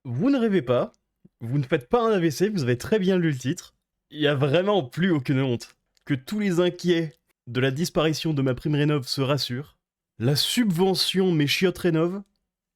Vous ne rêvez pas, vous ne faites pas un AVC, vous avez très bien lu le titre. Il y a vraiment plus aucune honte. Que tous les inquiets de la disparition de ma prime rénov se rassurent. La subvention mes chiottes rénov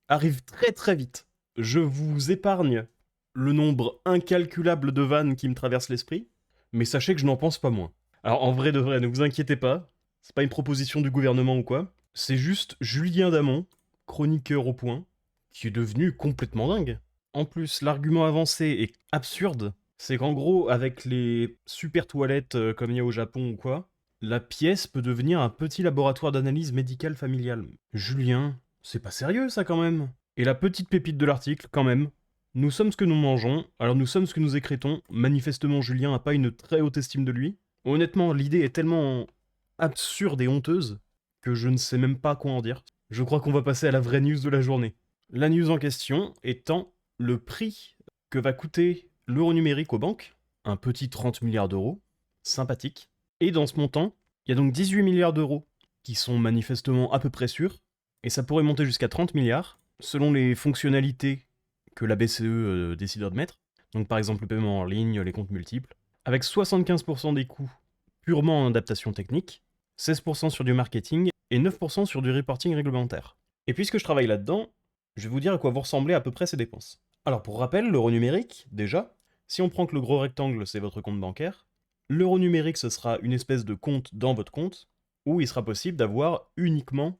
arrive très très vite. Je vous épargne le nombre incalculable de vannes qui me traversent l'esprit, mais sachez que je n'en pense pas moins. Alors en vrai de vrai, ne vous inquiétez pas, c'est pas une proposition du gouvernement ou quoi, c'est juste Julien Damon, chroniqueur au point, qui est devenu complètement dingue. En plus, l'argument avancé est absurde, c'est qu'en gros, avec les super toilettes comme il y a au Japon ou quoi, la pièce peut devenir un petit laboratoire d'analyse médicale familiale. Julien, c'est pas sérieux ça quand même. Et la petite pépite de l'article, quand même, nous sommes ce que nous mangeons, alors nous sommes ce que nous écrétons. Manifestement, Julien n'a pas une très haute estime de lui. Honnêtement, l'idée est tellement absurde et honteuse que je ne sais même pas quoi en dire. Je crois qu'on va passer à la vraie news de la journée. La news en question étant le prix que va coûter l'euro numérique aux banques, un petit 30 milliards d'euros, sympathique. Et dans ce montant, il y a donc 18 milliards d'euros qui sont manifestement à peu près sûrs, et ça pourrait monter jusqu'à 30 milliards, selon les fonctionnalités que la BCE décidera de mettre. Donc par exemple le paiement en ligne, les comptes multiples, avec 75% des coûts purement en adaptation technique, 16% sur du marketing et 9% sur du reporting réglementaire. Et puisque je travaille là-dedans, je vais vous dire à quoi vont ressembler à peu près ces dépenses. Alors pour rappel, l'euro numérique, déjà, si on prend que le gros rectangle c'est votre compte bancaire, l'euro numérique ce sera une espèce de compte dans votre compte, où il sera possible d'avoir uniquement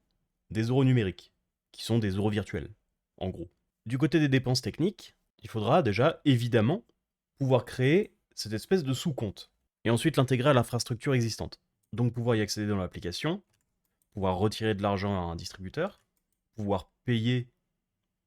des euros numériques, qui sont des euros virtuels, en gros. Du côté des dépenses techniques, il faudra déjà, évidemment, pouvoir créer cette espèce de sous-compte, et ensuite l'intégrer à l'infrastructure existante. Donc pouvoir y accéder dans l'application, pouvoir retirer de l'argent à un distributeur, pouvoir payer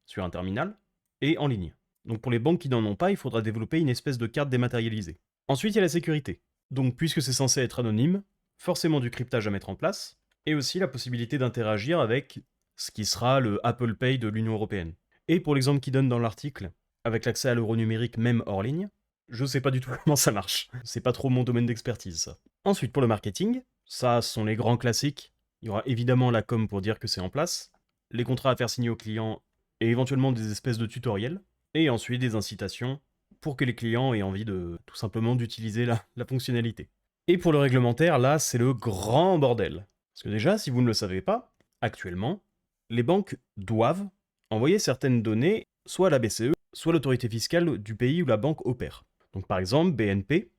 sur un terminal, et en ligne. Donc pour les banques qui n'en ont pas, il faudra développer une espèce de carte dématérialisée. Ensuite, il y a la sécurité. Donc puisque c'est censé être anonyme, forcément du cryptage à mettre en place, et aussi la possibilité d'interagir avec ce qui sera le Apple Pay de l'Union Européenne. Et pour l'exemple qu'il donne dans l'article, avec l'accès à l'euro numérique même hors ligne, je sais pas du tout comment ça marche. C'est pas trop mon domaine d'expertise, ça. Ensuite, pour le marketing, ça, ce sont les grands classiques. Il y aura évidemment la com pour dire que c'est en place, les contrats à faire signer aux clients et éventuellement des espèces de tutoriels, et ensuite des incitations pour que les clients aient envie de tout simplement d'utiliser la fonctionnalité. Et pour le réglementaire, là, c'est le grand bordel. Parce que déjà, si vous ne le savez pas, actuellement, les banques doivent envoyer certaines données soit à la BCE, soit à l'autorité fiscale du pays où la banque opère. Donc par exemple, BNP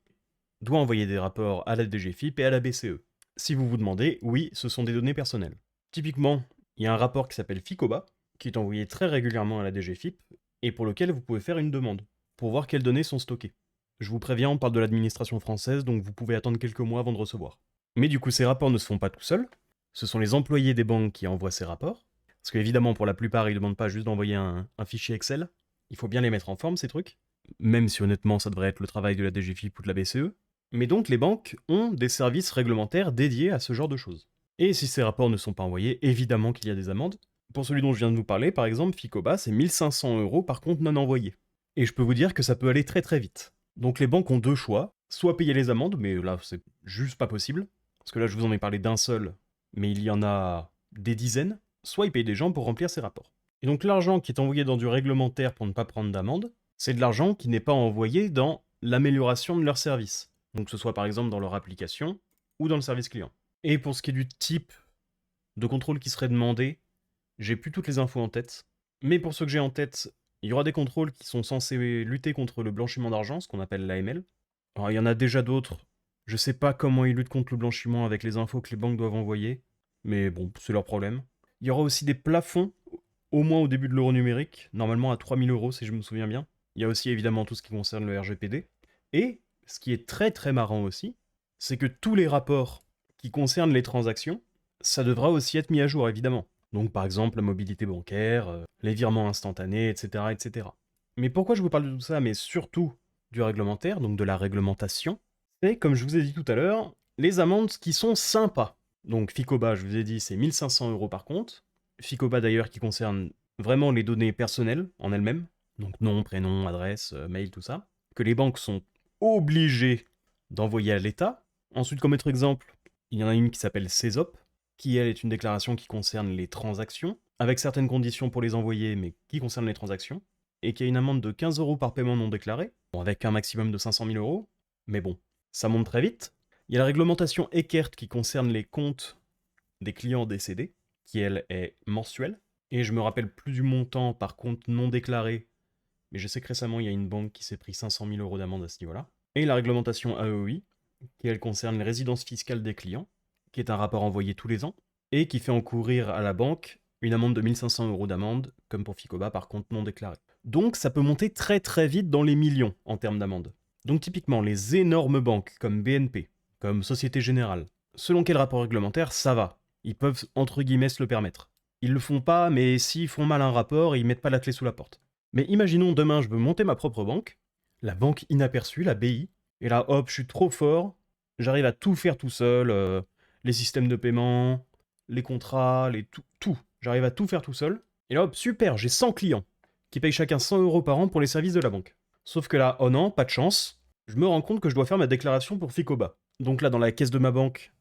doit envoyer des rapports à la DGFiP et à la BCE. Si vous vous demandez, oui, ce sont des données personnelles. Typiquement, il y a un rapport qui s'appelle FICOBA, qui est envoyé très régulièrement à la DGFiP, et pour lequel vous pouvez faire une demande, pour voir quelles données sont stockées. Je vous préviens, on parle de l'administration française, donc vous pouvez attendre quelques mois avant de recevoir. Mais du coup, ces rapports ne se font pas tout seuls, ce sont les employés des banques qui envoient ces rapports, parce qu'évidemment, pour la plupart, ils ne demandent pas juste d'envoyer un fichier Excel, il faut bien les mettre en forme, ces trucs, même si honnêtement, ça devrait être le travail de la DGFiP ou de la BCE, mais donc les banques ont des services réglementaires dédiés à ce genre de choses. Et si ces rapports ne sont pas envoyés, évidemment qu'il y a des amendes. Pour celui dont je viens de vous parler, par exemple, Ficoba, c'est 1500 € par compte non envoyé. Et je peux vous dire que ça peut aller très très vite. Donc les banques ont deux choix, soit payer les amendes, mais là c'est juste pas possible, parce que là je vous en ai parlé d'un seul, mais il y en a des dizaines, soit ils payent des gens pour remplir ces rapports. Et donc l'argent qui est envoyé dans du réglementaire pour ne pas prendre d'amende, c'est de l'argent qui n'est pas envoyé dans l'amélioration de leur service. Donc que ce soit par exemple dans leur application ou dans le service client. Et pour ce qui est du type de contrôle qui serait demandé, j'ai plus toutes les infos en tête. Mais pour ceux que j'ai en tête, il y aura des contrôles qui sont censés lutter contre le blanchiment d'argent, ce qu'on appelle l'AML. Alors il y en a déjà d'autres. Je sais pas comment ils luttent contre le blanchiment avec les infos que les banques doivent envoyer. Mais bon, c'est leur problème. Il y aura aussi des plafonds, au moins au début de l'euro numérique, normalement à 3000 € si je me souviens bien. Il y a aussi évidemment tout ce qui concerne le RGPD. Et ce qui est très très marrant aussi, c'est que tous les rapports qui concernent les transactions, ça devra aussi être mis à jour évidemment. Donc par exemple la mobilité bancaire, les virements instantanés, etc., etc. Mais pourquoi je vous parle de tout ça, mais surtout du réglementaire, donc de la réglementation, c'est comme je vous ai dit tout à l'heure, les amendes qui sont sympas. Donc Ficoba, je vous ai dit, c'est 1500 € par compte. Ficoba d'ailleurs qui concerne vraiment les données personnelles en elles-mêmes, donc nom, prénom, adresse, mail, tout ça, que les banques sont obligées d'envoyer à l'État. Ensuite, comme autre exemple, il y en a une qui s'appelle CESOP, qui elle est une déclaration qui concerne les transactions, avec certaines conditions pour les envoyer, mais qui concerne les transactions. et qui a une amende de 15 € par paiement non déclaré, bon, avec un maximum de 500 000 €, mais bon, ça monte très vite. Il y a la réglementation Eckert qui concerne les comptes des clients décédés, qui elle est mensuelle, et je me rappelle plus du montant par compte non déclaré, mais je sais que récemment il y a une banque qui s'est pris 500 000 € d'amende à ce niveau-là. Et la réglementation AEI, qui elle concerne les résidences fiscales des clients, qui est un rapport envoyé tous les ans, et qui fait encourir à la banque une amende de 1500 € d'amende, comme pour Ficoba par compte non déclaré. Donc ça peut monter très très vite dans les millions en termes d'amende. Donc typiquement les énormes banques comme BNP, comme Société Générale, selon quel rapport réglementaire, ça va. Ils peuvent entre guillemets se le permettre. Ils le font pas, mais s'ils font mal un rapport, ils mettent pas la clé sous la porte. Mais imaginons demain je veux monter ma propre banque, la banque inaperçue, la BI, et là hop, je suis trop fort, j'arrive à tout faire tout seul, les systèmes de paiement, les contrats, tout. J'arrive à tout faire tout seul. Et là hop, super, j'ai 100 clients qui payent chacun 100 € par an pour les services de la banque. Sauf que là, oh non, pas de chance, je me rends compte que je dois faire ma déclaration pour Ficoba. Donc là, dans la caisse de ma banque,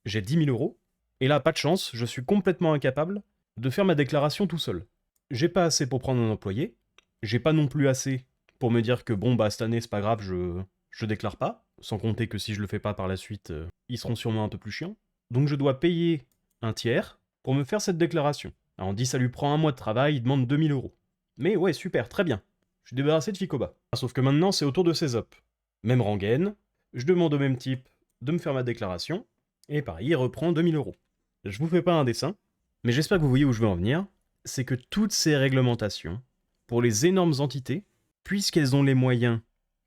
j'ai 10 000 €. Et là, pas de chance, je suis complètement incapable de faire ma déclaration tout seul. J'ai pas assez pour prendre un employé, j'ai pas non plus assez pour me dire que bon, bah cette année, c'est pas grave, je déclare pas. Sans compter que si je le fais pas par la suite, ils seront sûrement un peu plus chiants. Donc je dois payer un tiers pour me faire cette déclaration. Alors on dit ça lui prend un mois de travail, il demande 2000 €. Mais ouais, super, très bien. Je suis débarrassé de Ficoba. Sauf que maintenant, c'est au tour de Césop. Même rengaine, je demande au même type de me faire ma déclaration, et pareil, il reprend 2000 €. Je vous fais pas un dessin, mais j'espère que vous voyez où je veux en venir. C'est que toutes ces réglementations, pour les énormes entités, puisqu'elles ont les moyens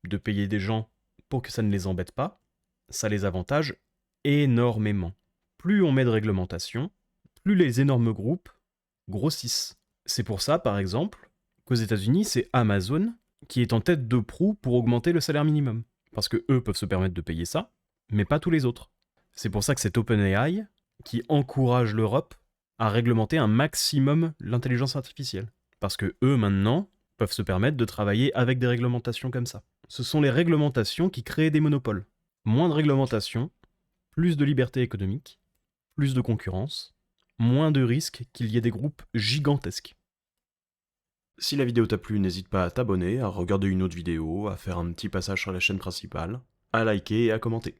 de payer des gens pour que ça ne les embête pas, ça les avantage énormément. Plus on met de réglementation, plus les énormes groupes grossissent. C'est pour ça, par exemple, qu'aux États-Unis, c'est Amazon qui est en tête de proue pour augmenter le salaire minimum. Parce que eux peuvent se permettre de payer ça, mais pas tous les autres. C'est pour ça que c'est OpenAI qui encourage l'Europe à réglementer un maximum l'intelligence artificielle. Parce que eux, maintenant, peuvent se permettre de travailler avec des réglementations comme ça. Ce sont les réglementations qui créent des monopoles. Moins de réglementation, plus de liberté économique, plus de concurrence, moins de risques qu'il y ait des groupes gigantesques. Si la vidéo t'a plu, n'hésite pas à t'abonner, à regarder une autre vidéo, à faire un petit passage sur la chaîne principale, à liker et à commenter.